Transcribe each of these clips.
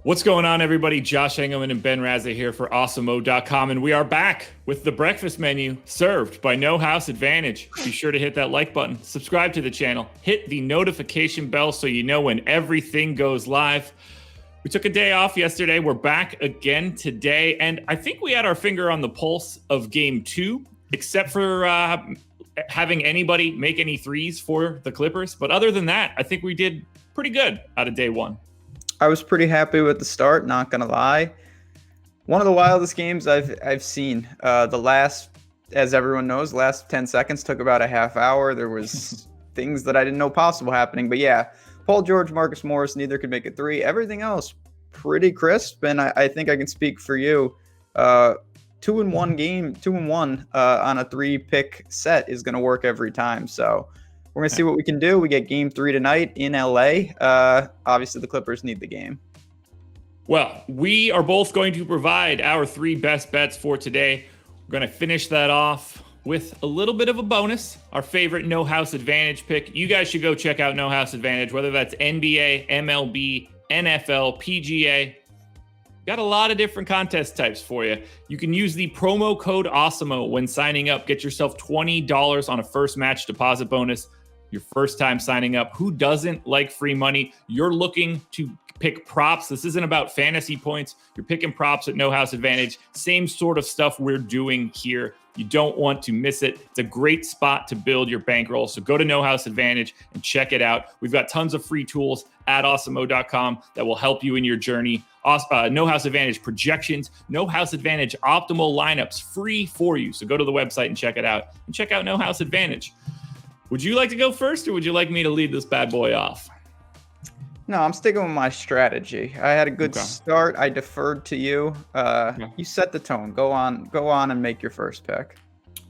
What's going on, everybody? Josh Engleman and Ben Rasa here for Awesemo.com, and we are back with the breakfast menu served by No House Advantage. Be sure to hit that like button, subscribe to the channel, hit the notification bell so you know when everything goes live. We took a day off yesterday. We're back again today, and I think we had our finger on the pulse of Game 2, except for having anybody make any threes for the Clippers. But other than that, I think we did pretty good out of day one. I was pretty happy with the start, not gonna lie. One of the wildest games I've seen. The last, as everyone knows, last 10 seconds took about a half hour. There was things that I didn't know possible happening. But yeah, Paul George, Marcus Morris, neither could make a three. Everything else pretty crisp, and I think I can speak for you. 2-1 game, 2-1 on a 3-pick set is gonna work every time. So we're going to see what we can do. We get game 3 tonight in LA. Obviously, the Clippers need the game. Well, we are both going to provide our 3 best bets for today. We're going to finish that off with a little bit of a bonus, our favorite No House Advantage pick. You guys should go check out No House Advantage, whether that's NBA, MLB, NFL, PGA. Got a lot of different contest types for you. You can use the promo code Awesemo when signing up. Get yourself $20 on a first match deposit bonus. Your first time signing up. Who doesn't like free money? You're looking to pick props. This isn't about fantasy points. You're picking props at No House Advantage. Same sort of stuff we're doing here. You don't want to miss it. It's a great spot to build your bankroll. So go to No House Advantage and check it out. We've got tons of free tools at Awesemo.com that will help you in your journey. No House Advantage projections, No House Advantage optimal lineups, free for you. So go to the website and check it out. And check out No House Advantage. Would you like to go first, or would you like me to lead this bad boy off? No, I'm sticking with my strategy. I had a good start. I deferred to you. You set the tone. Go on and make your first pick.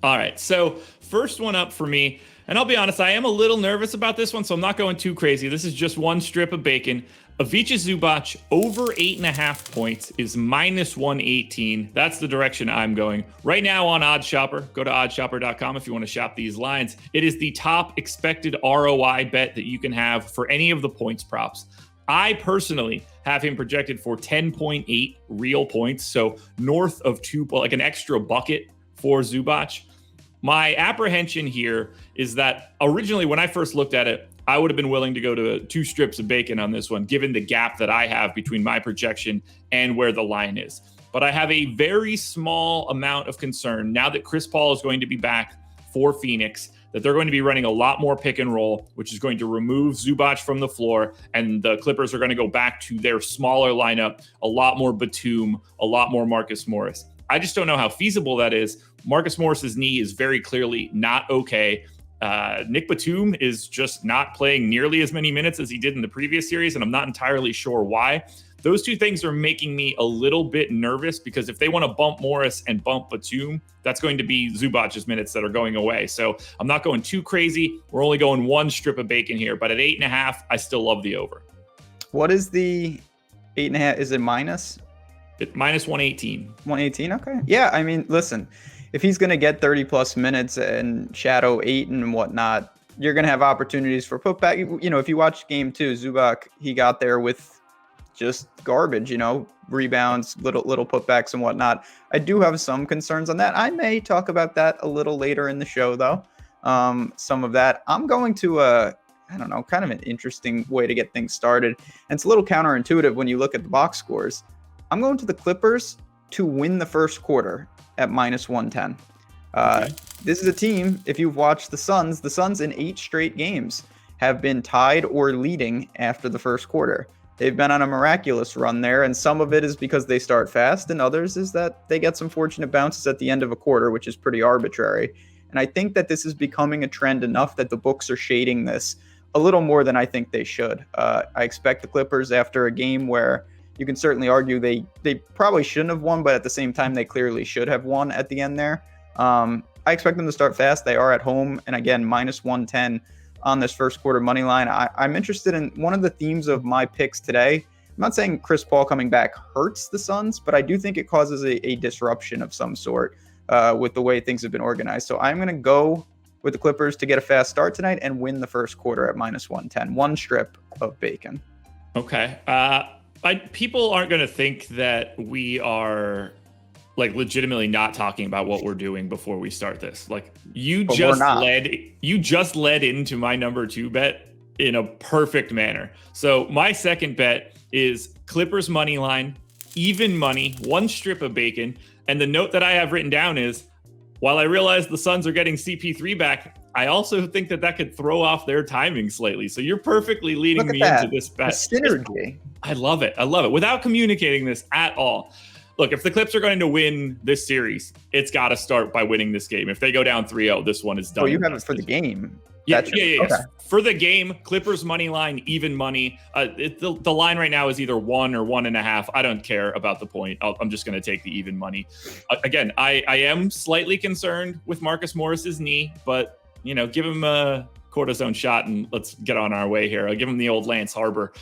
All right. So first one up for me, and I'll be honest, I am a little nervous about this one, so I'm not going too crazy. This is just one strip of bacon. Ivica Zubac over 8.5 points is -118. That's the direction I'm going. Right now on OddsShopper, go to oddshopper.com if you want to shop these lines. It is the top expected ROI bet that you can have for any of the points props. I personally have him projected for 10.8 real points, so north of 2, like an extra bucket for Zubac. My apprehension here is that originally when I first looked at it, I would have been willing to go to 2 strips of bacon on this one, given the gap that I have between my projection and where the line is. But I have a very small amount of concern now that Chris Paul is going to be back for Phoenix, that they're going to be running a lot more pick and roll, which is going to remove Zubac from the floor, and the Clippers are going to go back to their smaller lineup, a lot more Batum, a lot more Marcus Morris. I just don't know how feasible that is. Marcus Morris's knee is very clearly not okay. Nick Batum is just not playing nearly as many minutes as he did in the previous series, and I'm not entirely sure why. Those two things are making me a little bit nervous because if they want to bump Morris and bump Batum, that's going to be Zubac's minutes that are going away. So I'm not going too crazy. We're only going 1 strip of bacon here, but at 8.5, I still love the over. What is the 8.5? Is it minus? -118. 118, okay. Yeah, I mean, listen, if he's going to get 30-plus minutes and shadow 8 and whatnot, you're going to have opportunities for putback. You know, if you watch game 2, Zubac, he got there with just garbage, rebounds, little putbacks and whatnot. I do have some concerns on that. I may talk about that a little later in the show, though. Some of that. I'm going to, kind of an interesting way to get things started. And it's a little counterintuitive when you look at the box scores. I'm going to the Clippers to win the first quarter at -110. This is a team, if you've watched the Suns in 8 straight games have been tied or leading after the first quarter. They've been on a miraculous run there, and some of it is because they start fast, and others is that they get some fortunate bounces at the end of a quarter, which is pretty arbitrary. And I think that this is becoming a trend enough that the books are shading this a little more than I think they should. I expect the Clippers, after a game where you can certainly argue they probably shouldn't have won, but at the same time, they clearly should have won at the end there. I expect them to start fast. They are at home. And again, -110 on this first quarter money line. I'm interested in one of the themes of my picks today. I'm not saying Chris Paul coming back hurts the Suns, but I do think it causes a disruption of some sort with the way things have been organized. So I'm going to go with the Clippers to get a fast start tonight and win the first quarter at -110. 1 strip of bacon. Okay. People aren't going to think that we are like legitimately not talking about what we're doing before we start this. Like you just led into my number 2 bet in a perfect manner. So my second bet is Clippers money line, even money, 1 strip of bacon. And the note that I have written down is, while I realize the Suns are getting CP3 back, I also think that could throw off their timing slightly. So you're perfectly leading me into this bet. The synergy. I love it. Without communicating this at all. Look, if the Clips are going to win this series, it's got to start by winning this game. If they go down 3-0, this one is done. Oh, you have it for the game. Yeah. Okay. For the game, Clippers money line, even money. The line right now is either 1 or 1.5. I don't care about the point. I'm just going to take the even money. Again, I am slightly concerned with Marcus Morris's knee, but give him a cortisone shot and let's get on our way here. I'll give him the old Lance Harbor.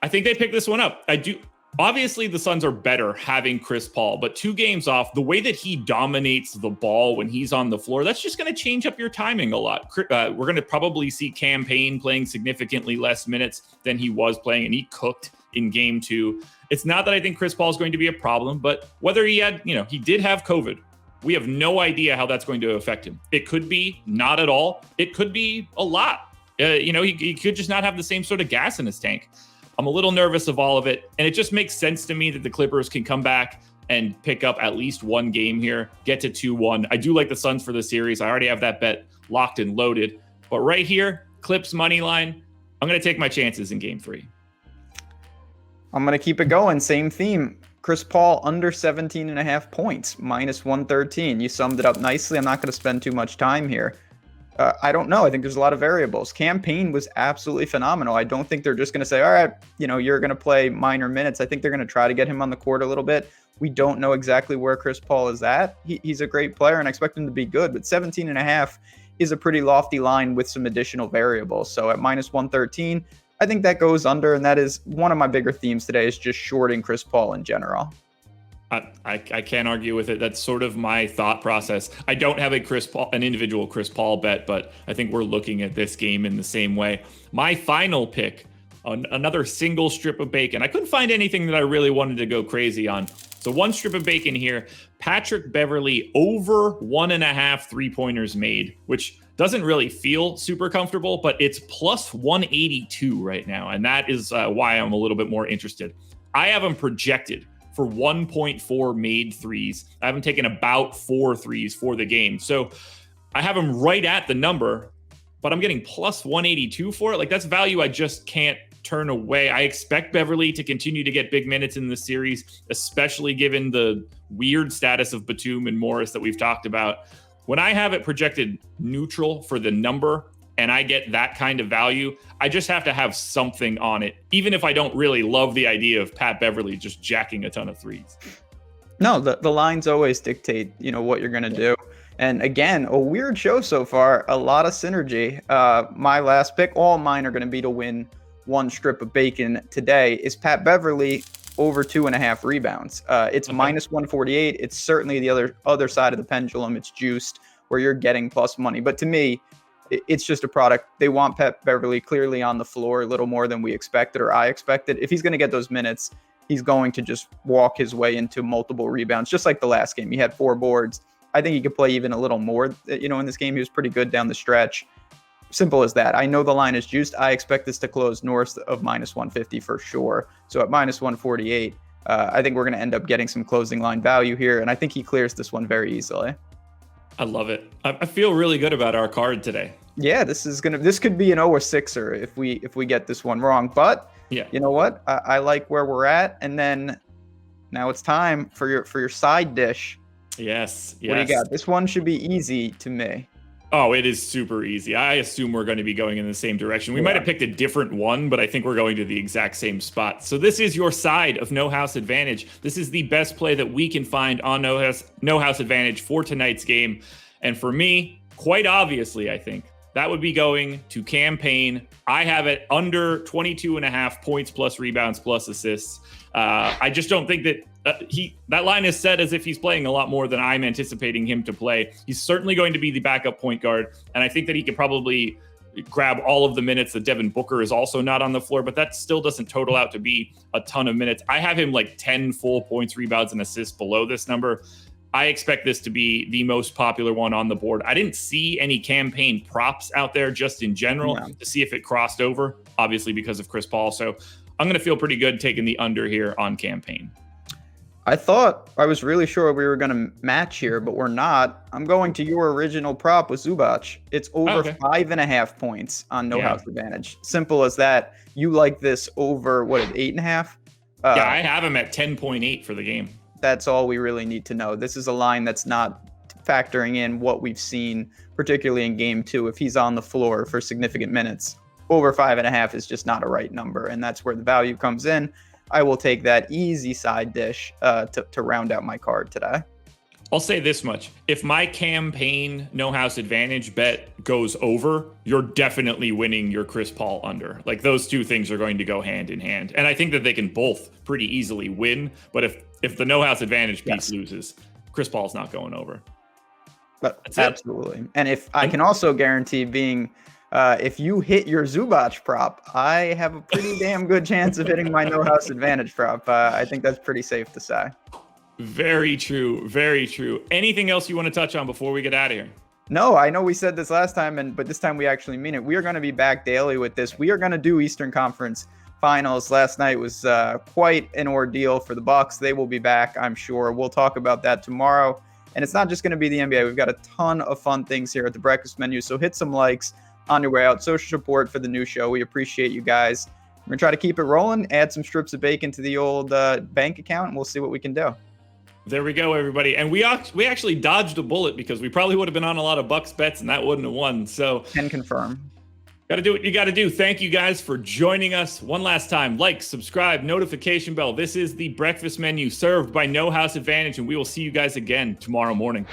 I think they pick this one up. I do. Obviously, the Suns are better having Chris Paul, but 2 games off, the way that he dominates the ball when he's on the floor, that's just going to change up your timing a lot. We're going to probably see Cam Payne playing significantly less minutes than he was playing, and he cooked in game 2. It's not that I think Chris Paul is going to be a problem, but whether he did have COVID, we have no idea how that's going to affect him. It could be not at all. It could be a lot. He could just not have the same sort of gas in his tank. I'm a little nervous of all of it, and it just makes sense to me that the Clippers can come back and pick up at least 1 game here, get to 2-1. I do like the Suns for the series. I already have that bet locked and loaded. But right here, Clips money line, I'm going to take my chances in game 3. I'm going to keep it going. Same theme. Chris Paul under 17.5 points, minus 113. You summed it up nicely. I'm not going to spend too much time here. I don't know. I think there's a lot of variables. Cam Payne was absolutely phenomenal. I don't think they're just going to say, all right, you're going to play minor minutes. I think they're going to try to get him on the court a little bit. We don't know exactly where Chris Paul is at. He's a great player, and I expect him to be good, but 17.5 is a pretty lofty line with some additional variables. So at minus 113, I think that goes under, and that is one of my bigger themes today is just shorting Chris Paul in general. I can't argue with it. That's sort of my thought process. I don't have an individual Chris Paul bet, but I think we're looking at this game in the same way. My final pick, another single strip of bacon. I couldn't find anything that I really wanted to go crazy on. So 1 strip of bacon here. Patrick Beverley over 1.5 3-pointers made, which doesn't really feel super comfortable, but it's plus 182 right now. And that is why I'm a little bit more interested. I have him projected for 1.4 made threes. I haven't taken about 4 threes for the game. So I have him right at the number, but I'm getting plus 182 for it. Like that's value I just can't turn away. I expect Beverley to continue to get big minutes in this series, especially given the weird status of Batum and Morris that we've talked about. When I have it projected neutral for the number and I get that kind of value, I just have to have something on it, even if I don't really love the idea of Pat Beverley just jacking a ton of threes. No, the lines always dictate, what you're going to do. And again, a weird show so far, a lot of synergy. My last pick, all mine are going to be to win 1 strip of bacon today, is Pat Beverley over 2.5 rebounds. It's okay. Minus 148. It's certainly the other side of the pendulum. It's juiced where you're getting plus money. But to me, it's just a product. They want Pat Beverley clearly on the floor a little more than we expected or I expected. If he's going to get those minutes, he's going to just walk his way into multiple rebounds, just like the last game. He had 4 boards. I think he could play even a little more, in this game. He was pretty good down the stretch. Simple as that. I know the line is juiced. I expect this to close north of minus 150 for sure. So at minus 148, I think we're going to end up getting some closing line value here. And I think he clears this one very easily. I love it. I feel really good about our card today. Yeah, this could be an 0 or 6er if we get this one wrong. But yeah, you know what? I like where we're at. And then now it's time for your side dish. Yes. What do you got? This one should be easy to me. Oh, it is super easy. I assume we're going to be going in the same direction. We might have picked a different one, but I think we're going to the exact same spot. So this is your side of No House Advantage. This is the best play that we can find on No House Advantage for tonight's game. And for me, quite obviously, I think that would be going to Cam Payne. I have it under 22.5 points plus rebounds plus assists. I just don't think that that line is set as if he's playing a lot more than I'm anticipating him to play. He's certainly going to be the backup point guard, and I think that he could probably grab all of the minutes. That Devin Booker is also not on the floor, but that still doesn't total out to be a ton of minutes. I have him like 10 full points, rebounds, and assists below this number. I expect this to be the most popular one on the board. I didn't see any campaign props out there just in general to see if it crossed over, obviously because of Chris Paul. So I'm going to feel pretty good taking the under here on campaign. I thought I was really sure we were going to match here, but we're not. I'm going to your original prop with Zubac. It's over 5.5 points on no house advantage. Simple as that. You like this over, 8.5? Yeah, I have him at 10.8 for the game. That's all we really need to know. This is a line that's not factoring in what we've seen, particularly in game 2. If he's on the floor for significant minutes, over 5.5 is just not a right number. And that's where the value comes in. I will take that easy side dish to round out my card today. I'll say this much. If my campaign no house advantage bet goes over, you're definitely winning your Chris Paul under. Like those two things are going to go hand in hand. And I think that they can both pretty easily win. But if the no house advantage piece loses, Chris Paul's not going over. But absolutely. And if I can also guarantee being if you hit your Zubac prop, I have a pretty damn good chance of hitting my no house advantage prop. I think that's pretty safe to say. Very true. Very true. Anything else you want to touch on before we get out of here? No, I know we said this last time, but this time we actually mean it. We are going to be back daily with this. We are going to do Eastern Conference Finals. Last night was quite an ordeal for the Bucks. They will be back, I'm sure. We'll talk about that tomorrow. And it's not just going to be the NBA. We've got a ton of fun things here at the Breakfast Menu. So hit some likes on your way out. Social support for the new show. We appreciate you guys. We're going to try to keep it rolling, add some strips of bacon to the old bank account, and we'll see what we can do. There we go, everybody. And we actually dodged a bullet because we probably would have been on a lot of Bucks bets and that wouldn't have won. So can confirm. Got to do what you got to do. Thank you guys for joining us. One last time, like, subscribe, notification bell. This is the Breakfast Menu served by No House Advantage, and we will see you guys again tomorrow morning.